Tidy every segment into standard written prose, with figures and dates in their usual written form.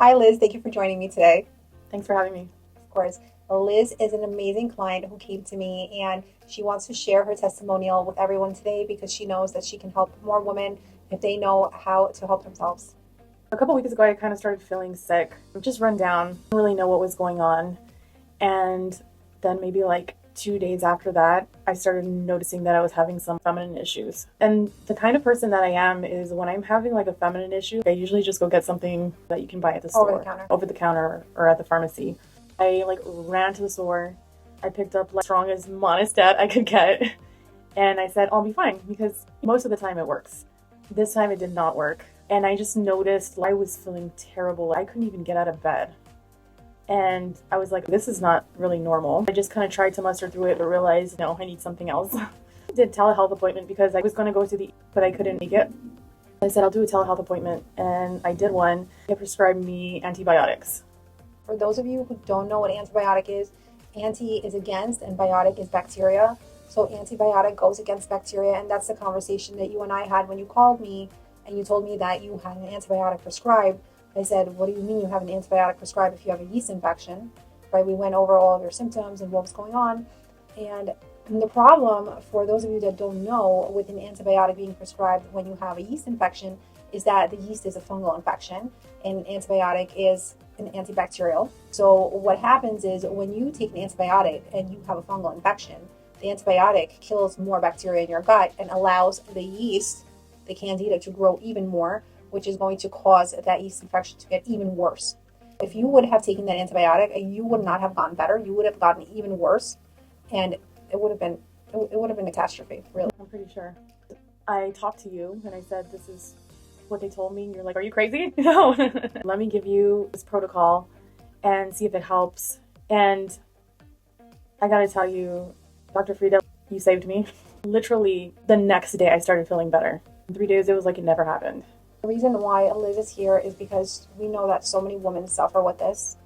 Hi, Liz. Thank you for joining me today. Thanks for having me. Of course, Liz is an amazing client who came to me and she wants to share her testimonial with everyone today because she knows that she can help more women if they know how to help themselves. A couple weeks ago, I kind of started feeling sick, just run down, didn't really know what was going on. And then maybe like 2 days after that, I started noticing that I was having some feminine issues. And the kind of person that I am is when I'm having like a feminine issue, I usually just go get something that you can buy at the store, over the counter or at the pharmacy. I like ran to the store. I picked up like strongest Monistat I could get. And I said, I'll be fine because most of the time it works. This time it did not work. And I just noticed I was feeling terrible. I couldn't even get out of bed. And I was like, this is not really normal. I just kind of tried to muster through it, but realized, no, I need something else. I did a telehealth appointment because I was going to go to but I couldn't make it. I said, I'll do a telehealth appointment. And I did one. They prescribed me antibiotics. For those of you who don't know what antibiotic is, anti is against and biotic is bacteria. So antibiotic goes against bacteria, and that's the conversation that you and I had when you called me and you told me that you had an antibiotic prescribed. I said, what do you mean you have an antibiotic prescribed if you have a yeast infection? Right? We went over all of your symptoms and what was going on. And the problem, for those of you that don't know, with an antibiotic being prescribed when you have a yeast infection is that the yeast is a fungal infection and an antibiotic is an antibacterial. So what happens is when you take an antibiotic and you have a fungal infection, the antibiotic kills more bacteria in your gut and allows the yeast, the candida, to grow even more, which is going to cause that yeast infection to get even worse. If you would have taken that antibiotic, you would not have gotten better. You would have gotten even worse, and it would have been a catastrophe, really. I'm pretty sure. I talked to you and I said, this is what they told me. And you're like, are you crazy? No. Let me give you this protocol and see if it helps. And I gotta tell you, Dr. Frida, you saved me. Literally the next day I started feeling better. In 3 days, it was like it never happened. The reason why Liz is here is because we know that so many women suffer with this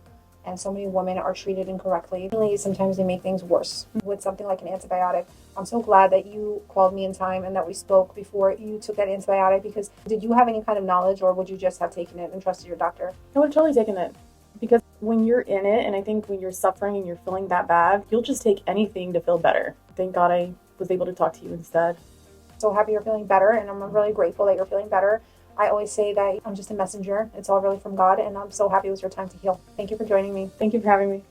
and so many women are treated incorrectly. Sometimes they make things worse with something like an antibiotic. I'm so glad that you called me in time and that we spoke before you took that antibiotic, because did you have any kind of knowledge or would you just have taken it and trusted your doctor? I would have totally taken it, because when you're in it, and I think when you're suffering and you're feeling that bad, you'll just take anything to feel better. Thank God I was able to talk to you instead. So happy you're feeling better, and I'm really grateful that you're feeling better. I always say that I'm just a messenger. It's all really from God, and I'm so happy it was your time to heal. Thank you for joining me. Thank you for having me.